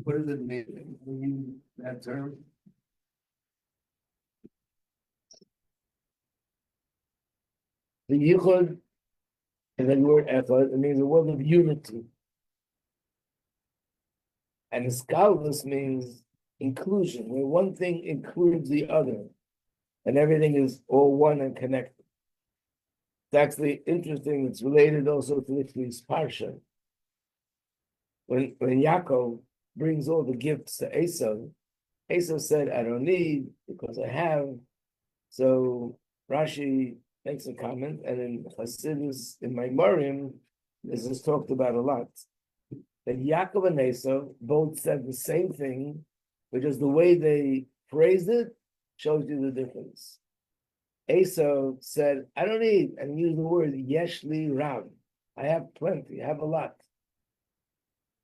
What does it mean when you use that term? The yichud and the word echad, it means a world of unity. And Iskalus means inclusion, where one thing includes the other, and everything is all one and connected. It's actually interesting, it's related also to this parsha. When Yaakov brings all the gifts to Esau, Esau said, I don't need because I have. So Rashi makes a comment, and in Chassidus, in Maimorim, this is talked about a lot. That Yaakov and Esau both said the same thing, because the way they phrased it shows you the difference. Esau said, I don't need, and used the word yeshli ram. I have plenty, I have a lot.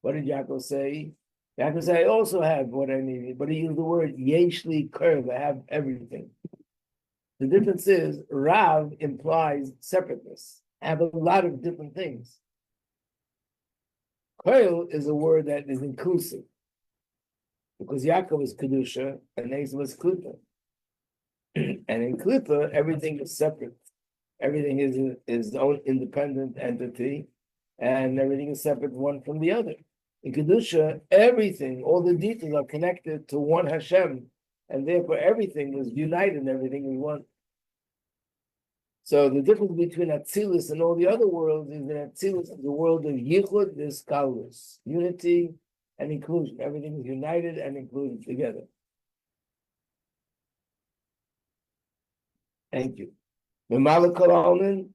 What did Yaakov say? Yaakov said, I also have what I needed, but he used the word yeshli kurv, I have everything. The difference is, Rav implies separateness. I have a lot of different things. Koil is a word that is inclusive, because Yaakov is Kedusha and Esau is Klippa. And in Klippa, everything is separate. Everything is its own independent entity, and everything is separate one from the other. In Kedusha, everything, all the details are connected to one Hashem, and therefore everything is united, everything is one. So the difference between Atzilus and all the other worlds is that Atzilus is the world of Yichud, this Kalus, unity and inclusion. Everything is united and included together. Thank you. Memala Kol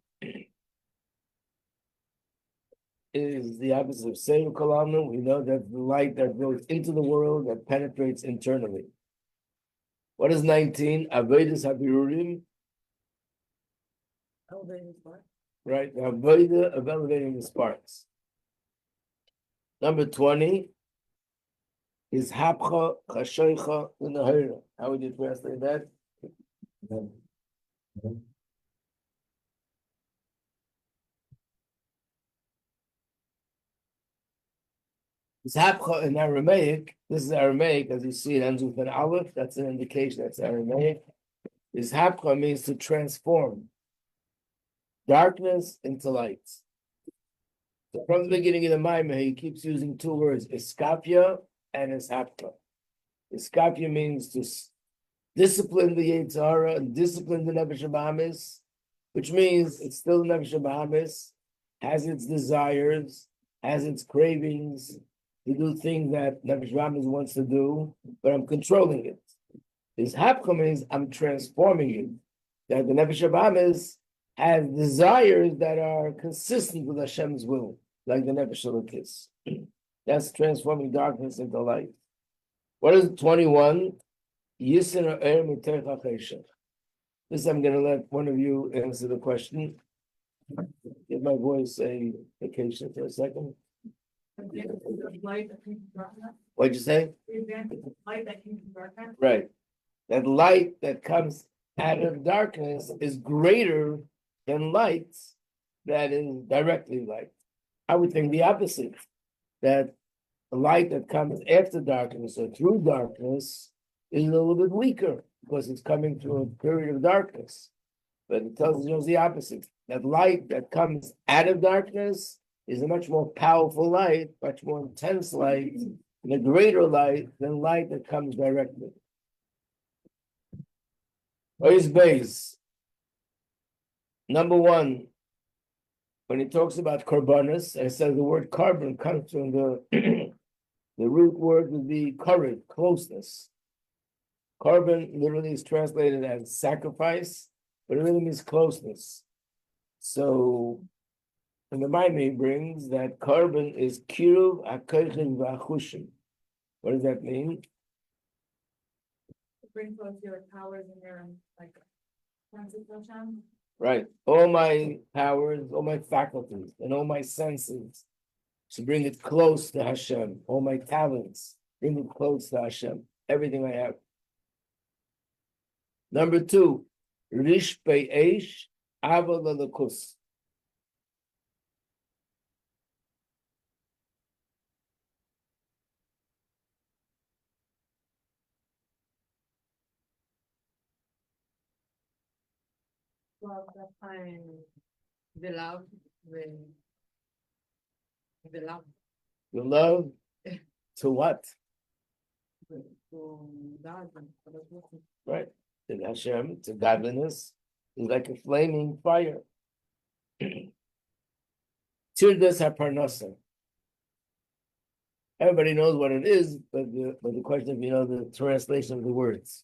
is the opposite of Seir Kol. We know that the light that goes into the world that penetrates internally. What is 19? Avodas Habirurim. Elevating spark. Right, the avodah of elevating the sparks. Number 20 is Hapcha Chashoicha Unahira. How would you translate that? It's Hapcha in Aramaic. This is Aramaic, as you see, it ends with an aleph. That's an indication that's Aramaic. Is Hapcha means to transform darkness into light. So from the beginning of the Maimah, he keeps using two words, Iskapia and Ishapka. Iskapia means to discipline the Yetzer Hara and discipline the Nefesh Bahamis, which means it's still Nefesh Bahamis, has its desires, has its cravings to do things that Nefesh Bahamis wants to do, but I'm controlling it. Ishapka means I'm transforming it. That the Nefesh Bahamis has desires that are consistent with Hashem's will, like the Nefesh Elokis. That's transforming darkness into light. What is 21? Yisra Er Mitercha Chesha. This I'm going to let one of you answer the question. Give my voice a vacation for a second. What'd you say? Light that came from darkness. Right. That light that comes out of darkness is greater than light that is directly light. I would think the opposite, that the light that comes after darkness or through darkness is a little bit weaker because it's coming through a period of darkness. But it tells us the opposite, that light that comes out of darkness is a much more powerful light, much more intense light, and a greater light than light that comes directly. Ois Beis. Number 1, when he talks about korbanos, I said the word carbon comes from the the root word would be korid, closeness. Carbon literally is translated as sacrifice, but it really means closeness. So, and the Maimon brings that carbon is kiruv akoichin v'achushim. What does that mean? It brings both your powers and your senses of Hashem. Right. All my powers, all my faculties, and all my senses to bring it close to Hashem. All my talents, bring it close to Hashem. Everything I have. Number 2, Rish Pe'esh Ava Lalakus. Well, that's fine. The love, the love, The love to what? to God and for the person. Right. To Hashem, to godliness, is like a flaming fire. Tirdas haparnasa. Everybody knows what it is, but the question, if you know the translation of the words.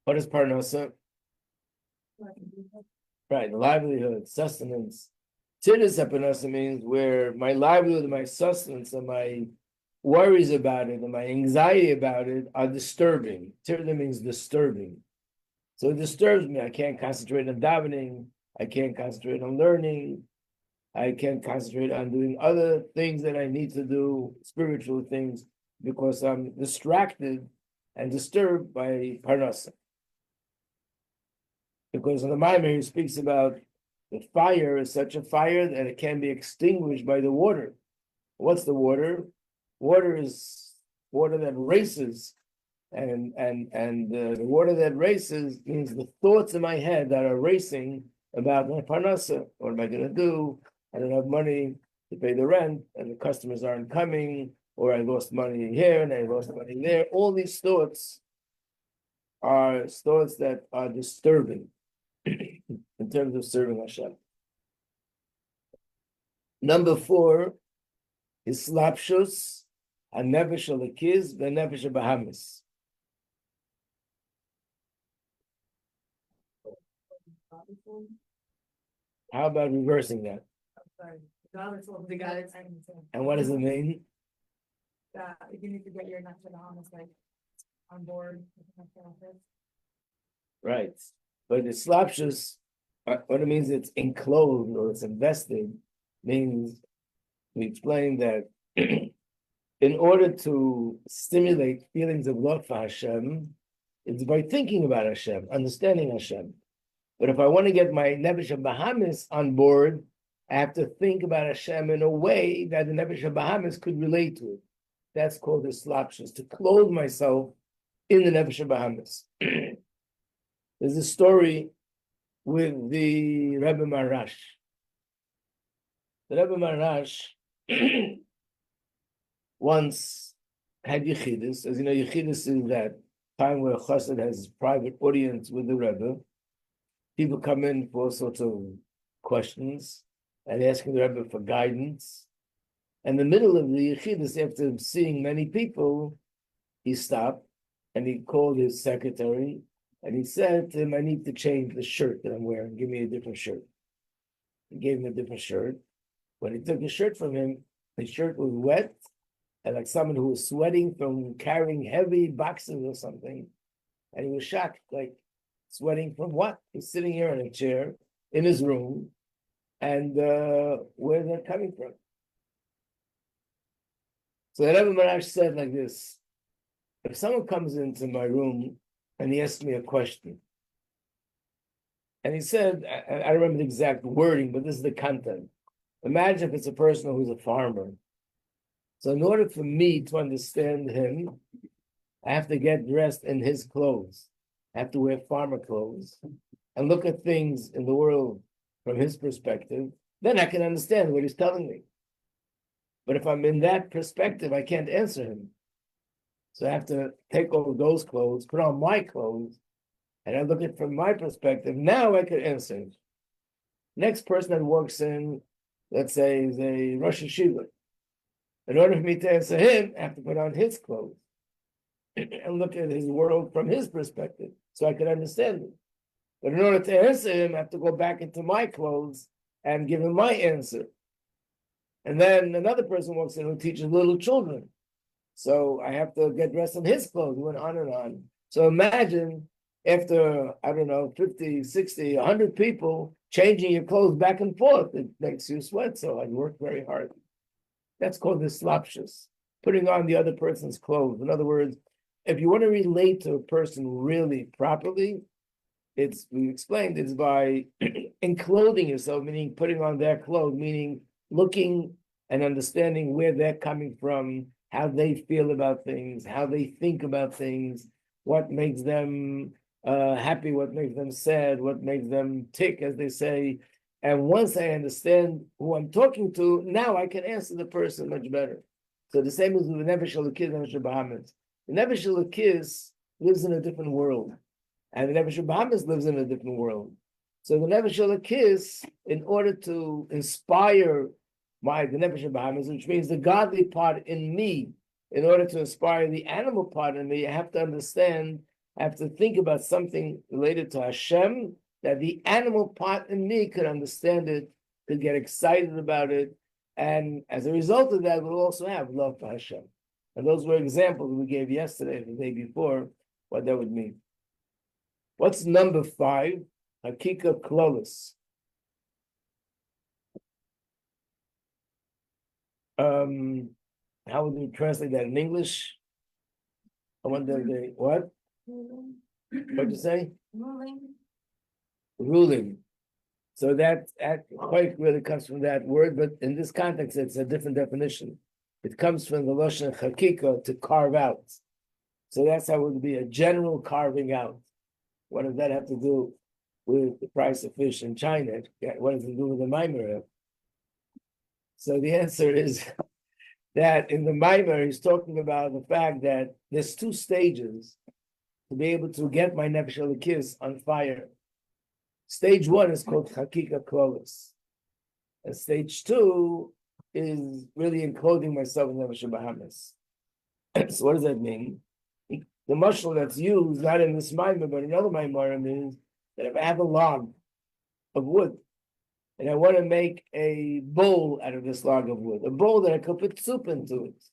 What is parnasa? Right, livelihood, sustenance. Tirdas haparnasa means where my livelihood and my sustenance and my worries about it and my anxiety about it are disturbing. Tirda means disturbing. So it disturbs me. I can't concentrate on davening. I can't concentrate on learning. I can't concentrate on doing other things that I need to do, spiritual things, because I'm distracted and disturbed by parnasa. Because in the Maimer, he speaks about the fire is such a fire that it can be extinguished by the water. What's the water? Water is water that races, and the water that races means the thoughts in my head that are racing about my parnasa. What am I going to do? I don't have money to pay the rent, and the customers aren't coming, or I lost money here and I lost money there. All these thoughts are thoughts that are disturbing in terms of serving Hashem. Number 4 is slapshus, hanefesh alakiz, v'nefesh bahamis. How about reversing that? Sorry. The God is And what does it mean? that you need to get your nationalities like on board with the nationalities. Right. But the slapshus, what it means, it's enclosed or it's invested, means we explained that in order to stimulate feelings of love for Hashem, it's by thinking about Hashem, understanding Hashem. But if I want to get my Nefesh Bahamis on board, I have to think about Hashem in a way that the Nefesh Bahamis could relate to it. That's called the slapshus, to clothe myself in the Nefesh Bahamis. There's a story with the Rebbe Marash. The Rebbe Marash once had Yechidus. As you know, Yechidus is that time where Chassid has private audience with the Rebbe. People come in for all sorts of questions and asking the Rebbe for guidance. In the middle of the Yechidus, after seeing many people, he stopped and he called his secretary and he said to him, I need to change the shirt that I'm wearing. Give me a different shirt. He gave him a different shirt. When he took his shirt from him, the shirt was wet and like someone who was sweating from carrying heavy boxes or something. And he was shocked, like, sweating from what? He's sitting here in a chair in his room, and where's that coming from? So the Rebbe Marash said like this: if someone comes into my room and he asks me a question, and he said, I don't remember the exact wording, but this is the content. Imagine if it's a person who's a farmer. So in order for me to understand him, I have to get dressed in his clothes. I have to wear farmer clothes and look at things in the world from his perspective. Then I can understand what he's telling me. But if I'm in that perspective, I can't answer him. So I have to take off those clothes, put on my clothes, and I look at it from my perspective. Now I can answer him. Next person that walks in, let's say, is a Rosh Yeshiva. In order for me to answer him, I have to put on his clothes and look at his world from his perspective so I can understand him. But in order to answer him, I have to go back into my clothes and give him my answer. And then another person walks in who teaches little children. So I have to get dressed in his clothes. Went on and on. So imagine after, I don't know, 50, 60, 100 people changing your clothes back and forth. It makes you sweat. So I work very hard. That's called the slapshus, putting on the other person's clothes. In other words, if you want to relate to a person really properly, we explained it's by enclothing yourself, meaning putting on their clothes, meaning looking and understanding where they're coming from, how they feel about things, how they think about things, what makes them happy, what makes them sad, what makes them tick, as they say. And once I understand who I'm talking to, now I can answer the person much better. So the same as with the Nefesh Elokis, Nefesh Bahamas. The Nefesh Elokis lives in a different world, and the Nefesh Bahamas lives in a different world. So the Nefesh Elokis, in order to inspire the Nefesh Bahamas, which means the godly part in me, in order to inspire the animal part in me, I have to understand, I have to think about something related to Hashem, that the animal part in me could understand it, could get excited about it, and as a result of that, we'll also have love for Hashem. And those were examples we gave yesterday, the day before, what that would mean. What's number 5? Hakika Klolis. How would we translate that in English? I wonder what? What'd you say? Ruling. So that quite really comes from that word, but in this context, it's a different definition. It comes from the Lashon Hakika, to carve out. So that's how it would be, a general carving out. What does that have to do with the price of fish in China? What does it do with the Maimer? So the answer is that in the Maimer, he's talking about the fact that there's 2 stages to be able to get my Nefesh Elokis on fire. Stage 1 is called Hakika Klolis. And stage 2 is really enclosing myself in Nefesh Bahamas. So what does that mean? The mashal that's used, not in this Maimer, but in other Maimarim, is that if I have a log of wood, and I want to make a bowl out of this log of wood, a bowl that I could put soup into it.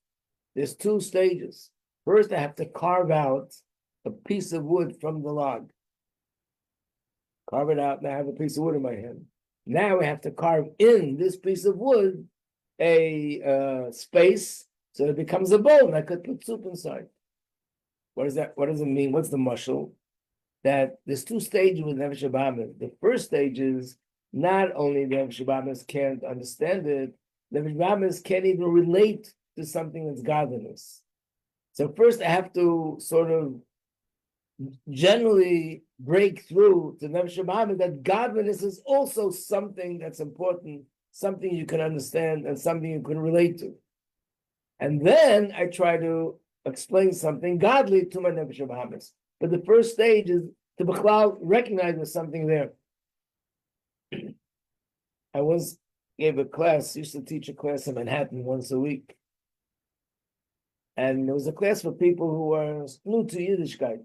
There's 2 stages. First, I have to carve out a piece of wood from the log. Carve it out, and I have a piece of wood in my hand. Now I have to carve in this piece of wood a space so it becomes a bowl, and I could put soup inside. What is that? What does it mean? What's the mashal? That there's 2 stages with Nefesh Bahamas. The first stage is not only the Nefesh Bahamas can't understand it, Nefesh Bahamas can't even relate to something that's godliness. So first I have to sort of generally break through to Nefesh Bahamas that godliness is also something that's important, something you can understand, and something you can relate to. And then I try to explain something godly to my Nefesh Bahamas. But the first stage is to B'chlal recognize there's something there. I once gave a class, used to teach a class in Manhattan once a week. And it was a class for people who were new to Yiddishkeit.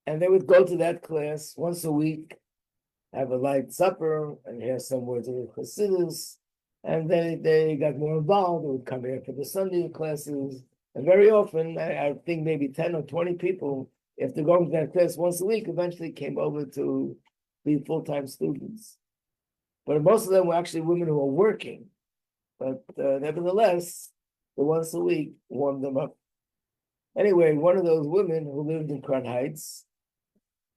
And they would go to that class once a week, have a light supper, and hear some words of Chassidus. And then they got more involved. They would come here for the Sunday classes. And very often, I think maybe 10 or 20 people, after going to that class once a week, eventually came over to be full-time students. But most of them were actually women who were working. But nevertheless, the once a week warmed them up. Anyway, one of those women who lived in Crown Heights,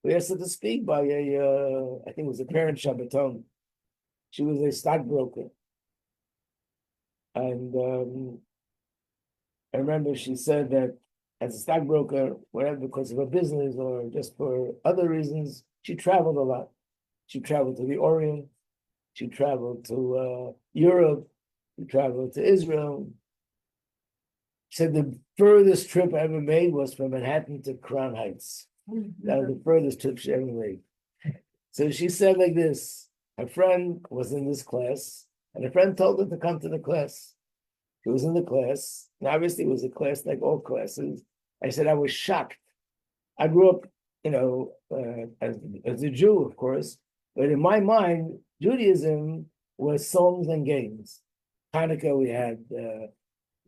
we asked her to speak by I think it was a parent Shabbaton. She was a stockbroker. And I remember she said that as a stockbroker, whether because of her business or just for other reasons, she traveled a lot. She traveled to the Orient, she traveled to Europe, she traveled to Israel. She said the furthest trip I ever made was from Manhattan to Crown Heights. That was the furthest trip she ever made. So she said like this, her friend was in this class, and her friend told her to come to the class. She was in the class, and obviously it was a class like all classes. I said, I was shocked. I grew up, as a Jew, of course, but in my mind, Judaism was songs and games. Hanukkah, we had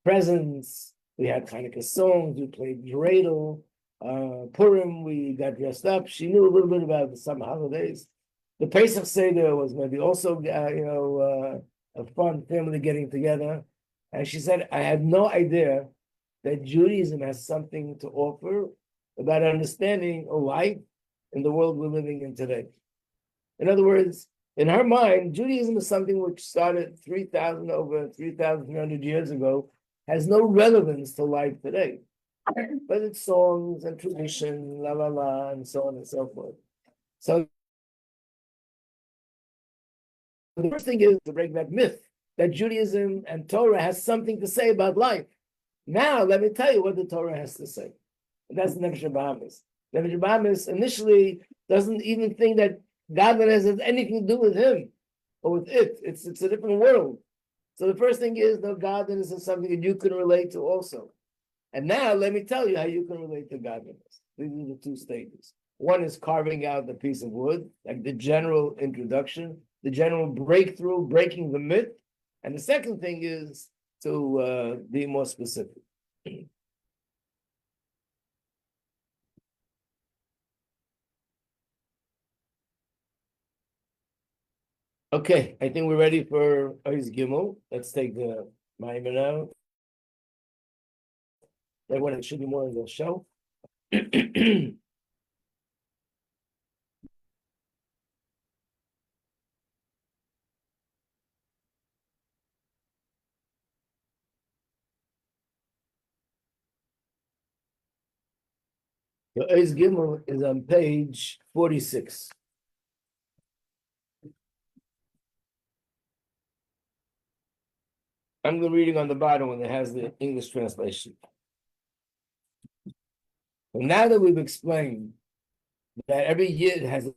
presents, we had Hanukkah songs, we played dreidel. Purim, we got dressed up. She knew a little bit about some holidays. The Pesach Seder was maybe also, a fun family getting together. And she said, I had no idea that Judaism has something to offer about understanding a life in the world we're living in today. In other words, in her mind, Judaism is something which started 3,300 years ago, has no relevance to life today. but it's songs and tradition, la la la, and so on and so forth. So the first thing is to break that myth that Judaism and Torah has something to say about life. Now, let me tell you what the Torah has to say. And that's Nefesh Bahamis. Nefesh Bahamis initially doesn't even think that godliness has anything to do with him or with it. It's a different world. So the first thing is, no, godliness is something that you can relate to also. And now let me tell you how you can relate to godliness. These are the two stages. One is carving out the piece of wood, like the general introduction, the general breakthrough, breaking the myth. And the second thing is to be more specific. Okay, I think we're ready for Ois Gimel. Let's take the Maimon out. That one, it should be more on the shelf. The Ois Gimel is on page 46. I'm reading on the bottom when it has the English translation. But now that we've explained that every year has a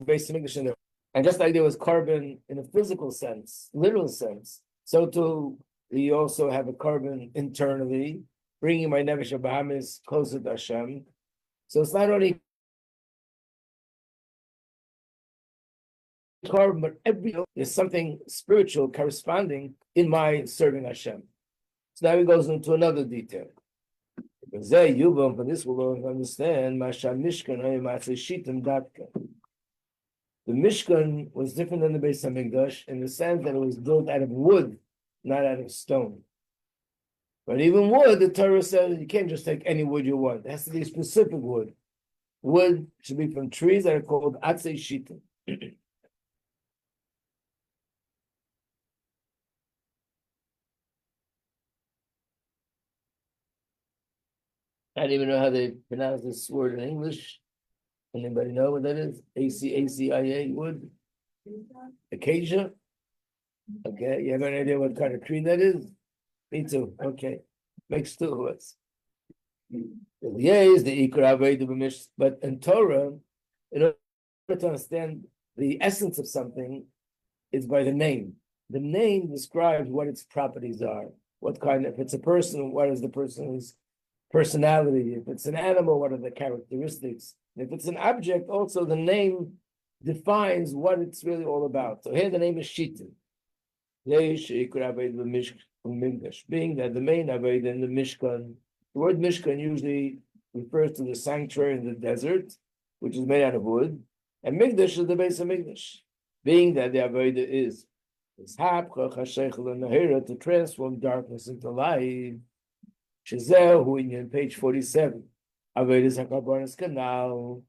base of English in it, and just like there was carbon in a physical sense, literal sense, so too we also have a carbon internally, bringing my Nefesh Bahamis closer to Hashem. So it's not only carbon, but there's something spiritual corresponding in my serving Hashem. So now he goes into another detail. Because for this we'll understand the Mishkan was different than the Beis Hamikdash in the sense that it was built out of wood, not out of stone. But even wood, the Torah says you can't just take any wood you want. It has to be specific wood. Wood should be from trees that are called Atzei Shitim. I don't even know how they pronounce this word in English. Anybody know what that is? ACACIA wood? Acacia? Okay, you have any idea what kind of tree that is? Me too. Okay. Makes two of us. Yes, the Ikra, but in Torah, in order to understand the essence of something, is by the name. The name describes what its properties are. What kind of, if it's a person, what is the person's personality? If it's an animal, what are the characteristics? If it's an object, also the name defines what it's really all about. So here the name is Shita. Being that the main Aved in the Mishkan, the word Mishkan usually refers to the sanctuary in the desert, which is made out of wood, and Mikdash is the base of Mikdash. Being that the Aved is to transform darkness into light. Who in page 47. Avedis HaKarbonis Canal,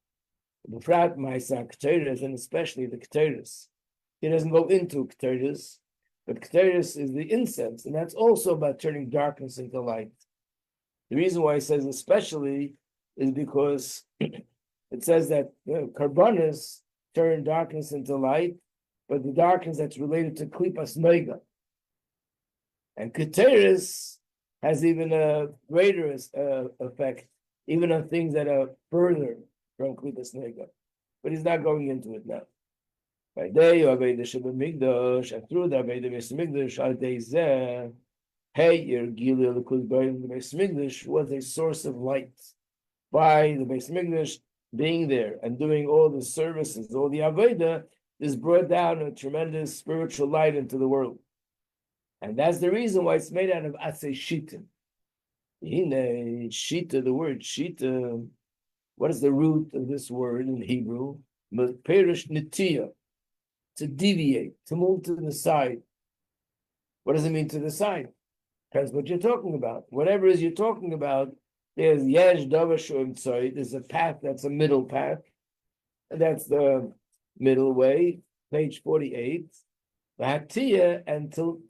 the Frat Maisa Keteris, and especially the Keteris. He doesn't go into Keteris, but Keteris is the incense, and that's also about turning darkness into light. The reason why he says especially is because it says that Karbonis turn darkness into light, but the darkness that's related to Klipas Noiga. And Keteris has even a greater effect, even on things that are further from Klipas Nega. But he's not going into it now. By day, you have the Shabbat Migdash, and through the Aveda Beis Migdash, al day zeh, hey, your Gilil, the Beis Migdash was a source of light. By the Beis Migdash being there and doing all the services, all the Aveda, this brought down a tremendous spiritual light into the world. And that's the reason why it's made out of Atzei Shitim. Shita, the word Shita, what is the root of this word in Hebrew? Perish Nitiya, to deviate, to move to the side. What does it mean to the side? Depends what you're talking about. Whatever it is you're talking about, there's Yesh Davar Shuim Tzoi, there's a path that's a middle path. And that's the middle way, page 48. The Hatiya, and to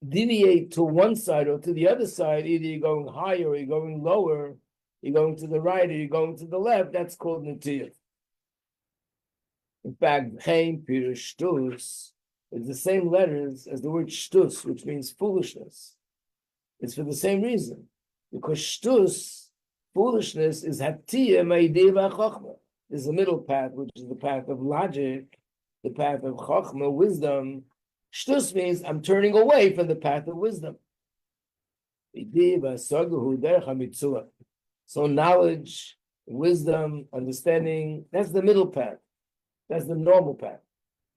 deviate to one side or to the other side, either you're going higher or you're going lower, you're going to the right or you're going to the left, that's called Natiyah. In fact, Chaim Pirush Shtus is the same letters as the word Shtus, which means foolishness. It's for the same reason. Because Shtus, foolishness, is Hatiyah Ma'idei V'Chochma. Is the middle path, which is the path of logic, the path of Chochma, wisdom. Shtus means I'm turning away from the path of wisdom. So knowledge, wisdom, understanding, that's the middle path. That's the normal path.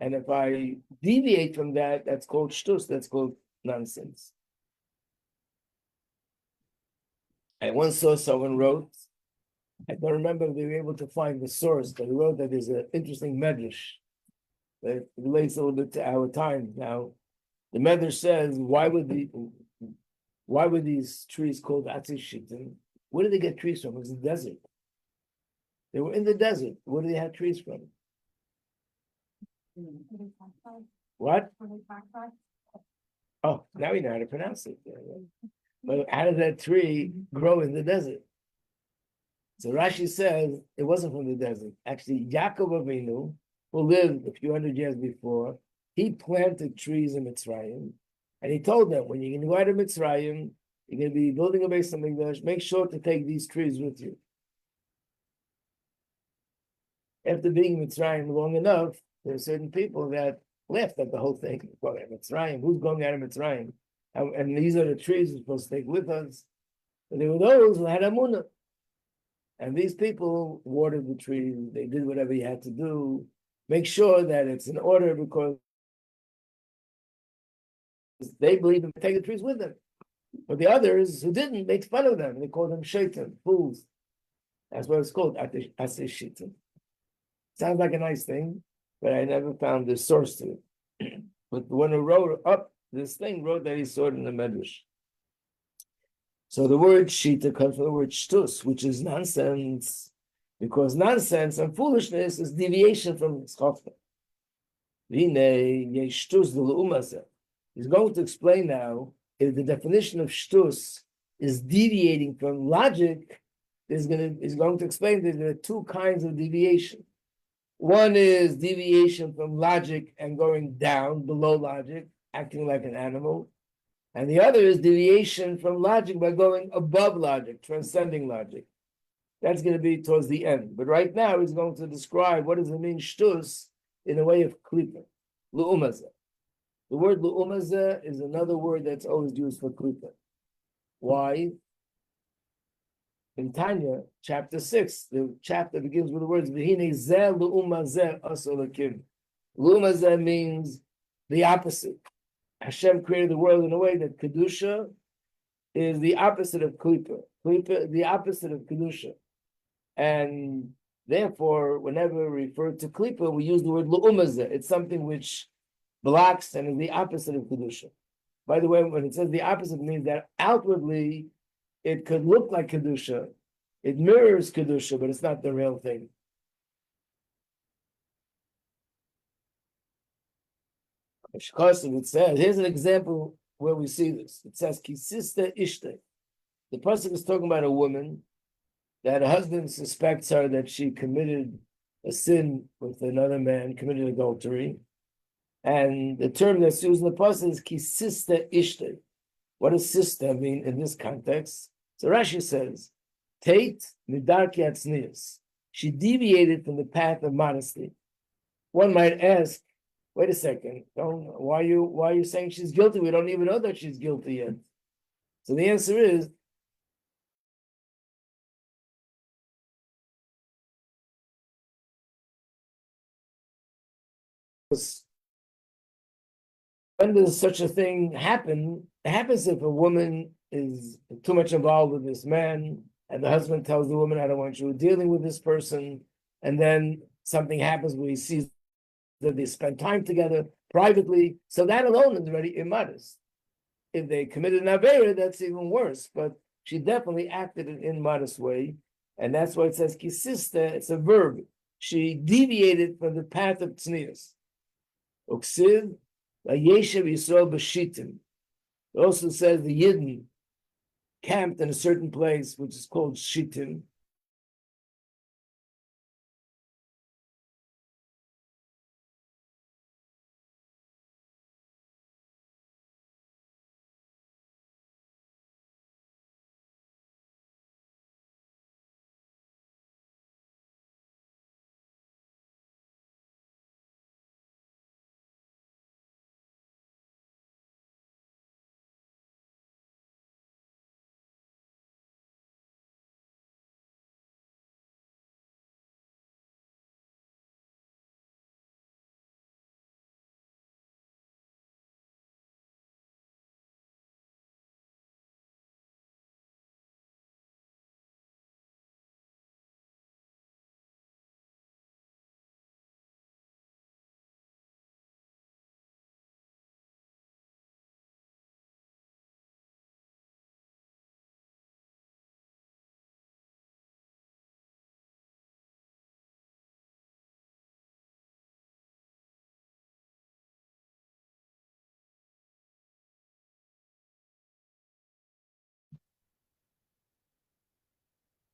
And if I deviate from that, that's called shtus, that's called nonsense. I once saw someone wrote, I don't remember if they were able to find the source, but he wrote that there's an interesting medrash that relates a little bit to our time now. The medrash says, why were these trees called atzis shittim? Where did they get trees from? It was the desert. They were in the desert. Where did they have trees from? What? Oh, now we know how to pronounce it. But how did that tree grow in the desert? So Rashi says it wasn't from the desert. Actually, Yaakov Avinu, who lived a few hundred years before, he planted trees in Mitzrayim, and he told them, when you're going to go out of Mitzrayim, you're going to be building a base of Mikdash, make sure to take these trees with you. After being in Mitzrayim long enough, there are certain people that laughed at the whole thing. Well, Mitzrayim, who's going out of Mitzrayim? And these are the trees we're supposed to take with us. But there were those who had Amunah. And these people watered the trees, they did whatever you had to do, make sure that it's in order because they believe in take the trees with them. But the others who didn't make fun of them. They called them shaitan, fools. That's what it's called, aseh shaitan. Sounds like a nice thing, but I never found the source to it. But the one who wrote up this thing wrote that he saw it in the Medrash. So the word shita comes from the word shtus, which is nonsense, because nonsense and foolishness is deviation from chachma. He's going to explain now if the definition of shtus is deviating from logic. He's going to explain that there are two kinds of deviation. One is deviation from logic and going down below logic, acting like an animal. And the other is deviation from logic by going above logic, transcending logic. That's going to be towards the end. But right now, he's going to describe what does it mean, shtus, in a way of klipa, lu'umazah. The word lu'umazah is another word that's always used for klipa. Why? In Tanya, chapter 6, the chapter begins with the words, V'hine zeh lu'umazeh asolakim. Lu'umazeh means the opposite. Hashem created the world in a way that Kedusha is the opposite of Klipa. Klipa, the opposite of Kedusha. And therefore, whenever we refer to Klipa, we use the word Lu'umazeh. It's something which blocks and is the opposite of Kedusha. By the way, when it says the opposite, it means that outwardly it could look like Kedusha. It mirrors Kedusha, but it's not the real thing. It says, here's an example where we see this. It says, Kisista Ishte. The person is talking about a woman that her husband suspects her that she committed a sin with another man, committed adultery. And the term that's used in the person is Kisista Ishte. What does sister mean in this context? So Rashi says, Tate Midarki Atznius. She deviated from the path of modesty. One might ask, wait a second, why are you saying she's guilty? We don't even know that she's guilty yet. So the answer is, when does such a thing happen? It happens if a woman is too much involved with this man, and the husband tells the woman, I don't want you dealing with this person, and then something happens where he sees that they spend time together privately, so that alone is already immodest. If they committed an avera, that's even worse. But she definitely acted in an immodest way, and that's why it says kisista. It's a verb. She deviated from the path of tznius. Uksiv vayeshev Yisrael b'shitim. It also says the Yidden camped in a certain place, which is called Shittim.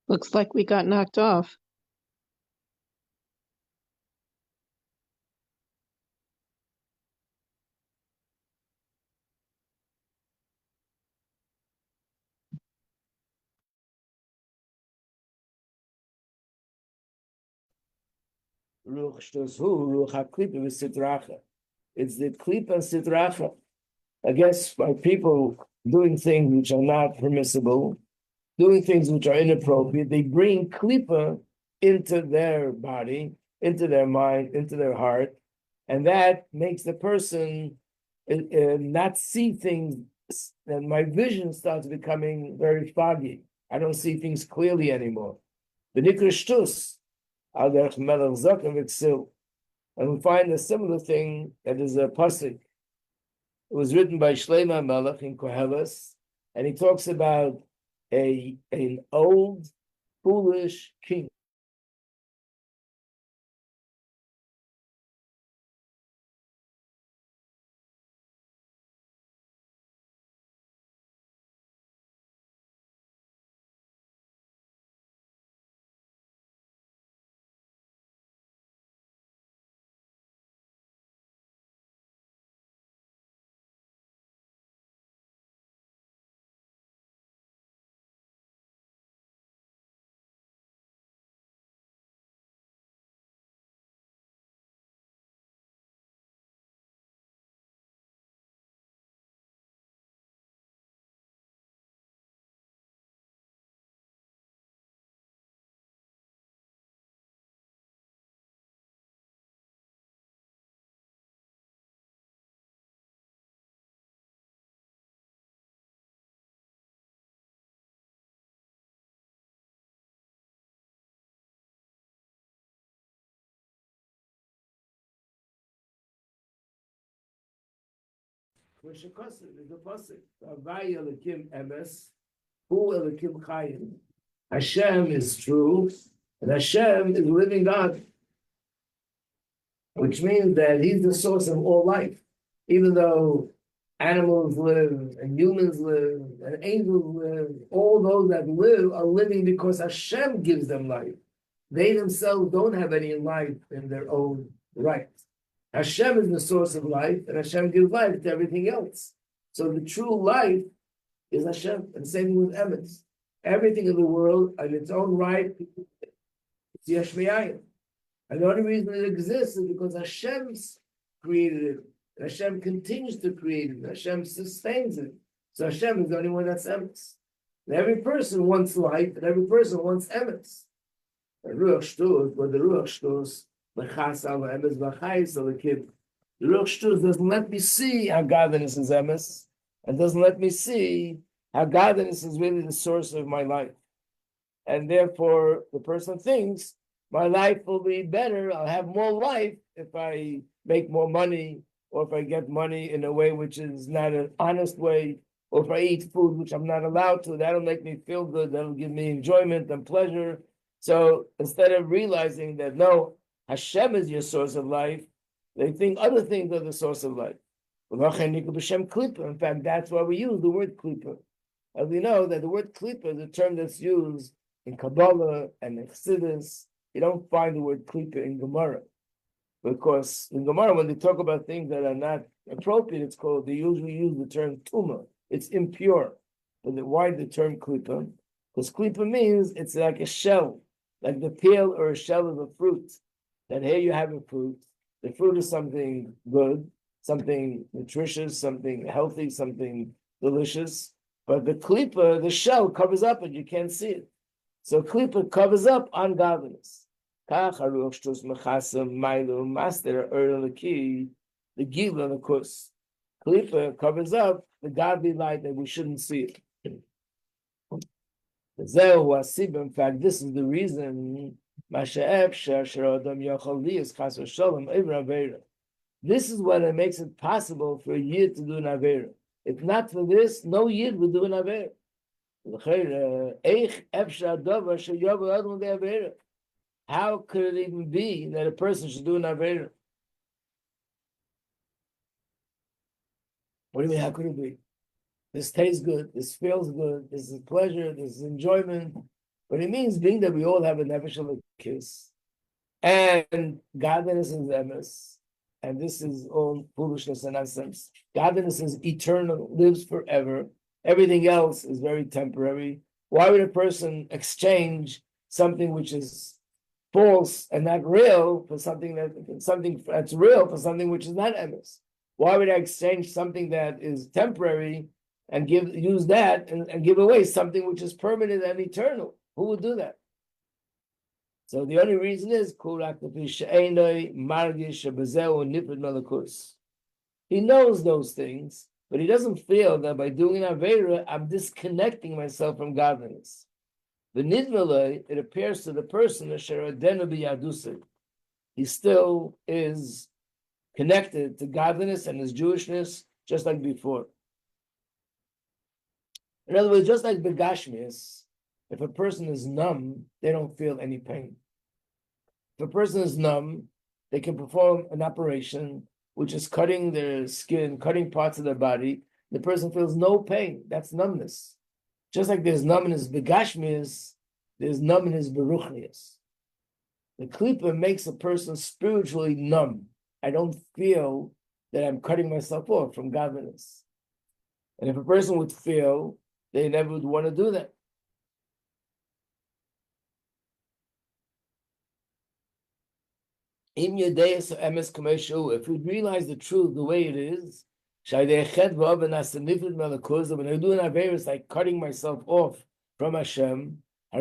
Looks like we got knocked off. Ruach Shtosu, Ruach HaKlipa v'Sitracha. It's the Klipa and Sitracha. I guess by people doing things which are not permissible, doing things which are inappropriate, they bring Klipa into their body, into their mind, into their heart, and that makes the person not see things, and my vision starts becoming very foggy. I don't see things clearly anymore. The Nikra Shtus, and we find a similar thing that is a pasuk. It was written by Shlomo Melech in Koheles, and he talks about an old, foolish king. Hashem is true, and Hashem is living God, which means that He's the source of all life. Even though animals live, and humans live, and angels live, all those that live are living because Hashem gives them life. They themselves don't have any life in their own right. Hashem is the source of life, and Hashem gives life to everything else. So the true life is Hashem, and same with Emes. Everything in the world, in its own right, it's Yesh Me'ayin. And the only reason it exists is because Hashem's created it, and Hashem continues to create it, and Hashem sustains it. So Hashem is the only one that's Emes. And every person wants life, and every person wants Emes. And Ruach Shtus, but the Ruach Shtus, the Ruach Shtus doesn't let me see how godliness is emes, and doesn't let me see how godliness is really the source of my life. And therefore, the person thinks my life will be better. I'll have more life if I make more money, or if I get money in a way which is not an honest way, or if I eat food which I'm not allowed to. That'll make me feel good. That'll give me enjoyment and pleasure. So instead of realizing that no, Hashem is your source of life, they think other things are the source of life. In fact, that's why we use the word klipa. As we know that the word klipa is a term that's used in Kabbalah and in Chassidus. You don't find the word klipa in Gemara. Because in Gemara, when they talk about things that are not appropriate, they usually use the term tuma. It's impure. But why the term klipa? Because klipa means it's like a shell, like the peel or a shell of a fruit. That here you have a fruit. The fruit is something good, something nutritious, something healthy, something delicious. But the klipa, the shell, covers up and you can't see it. So klipa covers up ungodliness. The gila, of course, klipa covers up the godly light that we shouldn't see it. In fact, this is the reason. This is what it makes it possible for a yid to do an avera. If not for this, no yid would do an avera. How could it even be that a person should do an avera? What do you mean, how could it be? This tastes good, this feels good, this is pleasure, this is enjoyment. But it means being that we all have a nefesh of a kiss, and godliness is emes, and this is all foolishness and nonsense. Godliness is eternal, lives forever. Everything else is very temporary. Why would a person exchange something which is false and not real for something that's real for something which is not emes? Why would I exchange something that is temporary and use that and give away something which is permanent and eternal? Who would do that? So the only reason is he knows those things, but he doesn't feel that by doing an avera, I'm disconnecting myself from godliness. The nidmalei, it appears to the person he still is connected to godliness and his Jewishness, just like before. In other words, just like begashmias, if a person is numb, they don't feel any pain. If a person is numb, they can perform an operation which is cutting their skin, cutting parts of their body. The person feels no pain. That's numbness. Just like there's numbness begashmias, there's numbness beruchnias. The klipa makes a person spiritually numb. I don't feel that I'm cutting myself off from godliness. And if a person would feel, they never would want to do that. If we realize the truth the way it is, when I do an avera, it's like cutting myself off from Hashem. So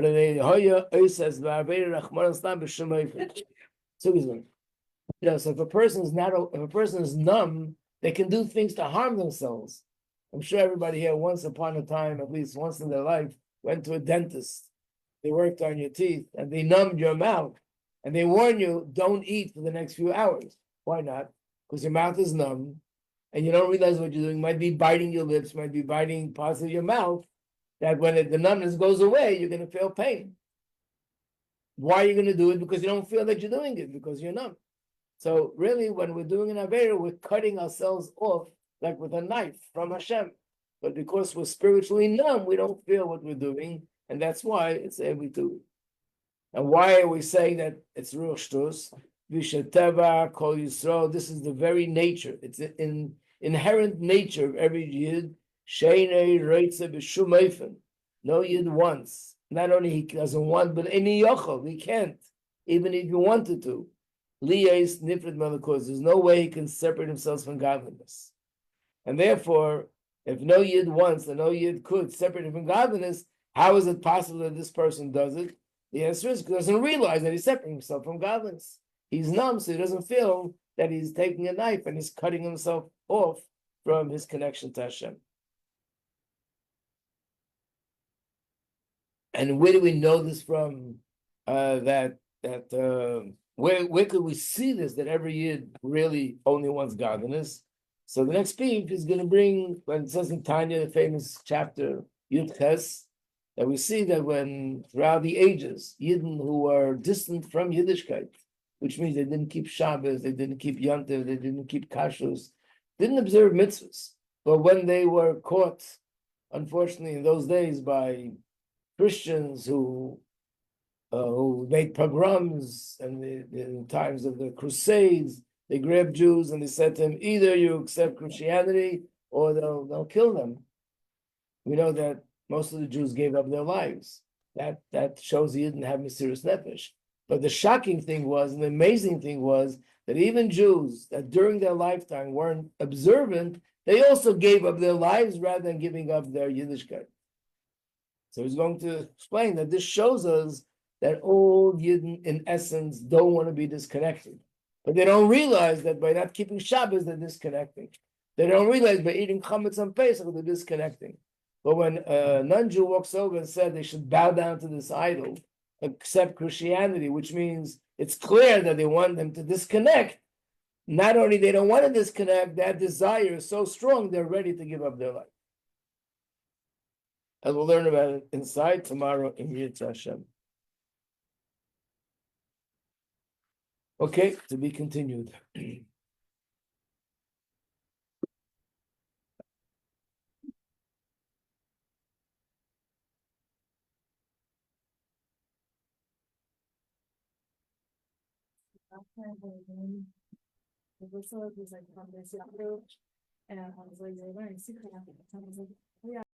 if a person is numb, they can do things to harm themselves. I'm sure everybody here, once upon a time, at least once in their life, went to a dentist. They worked on your teeth and they numbed your mouth. And they warn you, don't eat for the next few hours. Why not? Because your mouth is numb and you don't realize what you're doing. You might be biting your lips, might be biting parts of your mouth, that when the numbness goes away, you're going to feel pain. Why are you going to do it? Because you don't feel that you're doing it, because you're numb. So really, when we're doing an avera, we're cutting ourselves off like with a knife from Hashem. But because we're spiritually numb, we don't feel what we're doing. And that's why it's every do. And why are we saying that it's Ruach Shtus? Vishateva Kol Yisrael. This is the very nature. It's an inherent nature of every Yid. Sheinei Reitze B'Shum Eifen. No Yid wants. Not only he doesn't want, but any yochel, he can't. Even if he wanted to. Liyais Nifred Malakos. There's no way he can separate himself from godliness. And therefore, if no Yid wants and no Yid could separate him from godliness, how is it possible that this person does it? The answer is because he doesn't realize that he's separating himself from godliness. He's numb, so he doesn't feel that he's taking a knife and he's cutting himself off from his connection to Hashem. And where do we know this from? Where could we see this, that every Yid really only wants godliness? So the next page is going to bring, when it says in Tanya, the famous chapter, Yud Ches, that we see that when throughout the ages, Yidden who are distant from Yiddishkeit, which means they didn't keep Shabbos, they didn't keep Yontiv, they didn't keep Kashrus, didn't observe mitzvahs, but when they were caught, unfortunately, in those days by Christians who made pogroms and in times of the Crusades, they grabbed Jews and they said to them, either you accept Christianity or they'll kill them. We know that most of the Jews gave up their lives. That shows he didn't have Mesiras Nefesh. But the shocking thing was, and the amazing thing was, that even Jews that during their lifetime weren't observant, they also gave up their lives rather than giving up their Yiddishkeit. So he's going to explain that this shows us that all Yidden, in essence, don't want to be disconnected. But they don't realize that by not keeping Shabbos, they're disconnecting. They don't realize by eating chametz on Pesach, they're disconnecting. But when a non-Jew walks over and said they should bow down to this idol, accept Christianity, which means it's clear that they want them to disconnect. Not only they don't want to disconnect, that desire is so strong, they're ready to give up their life. And we'll learn about it inside tomorrow in Yirtzeh Hashem. Okay, to be continued. The whistle was like from this approach, and I was like, you're learning secret. I was like, oh yeah.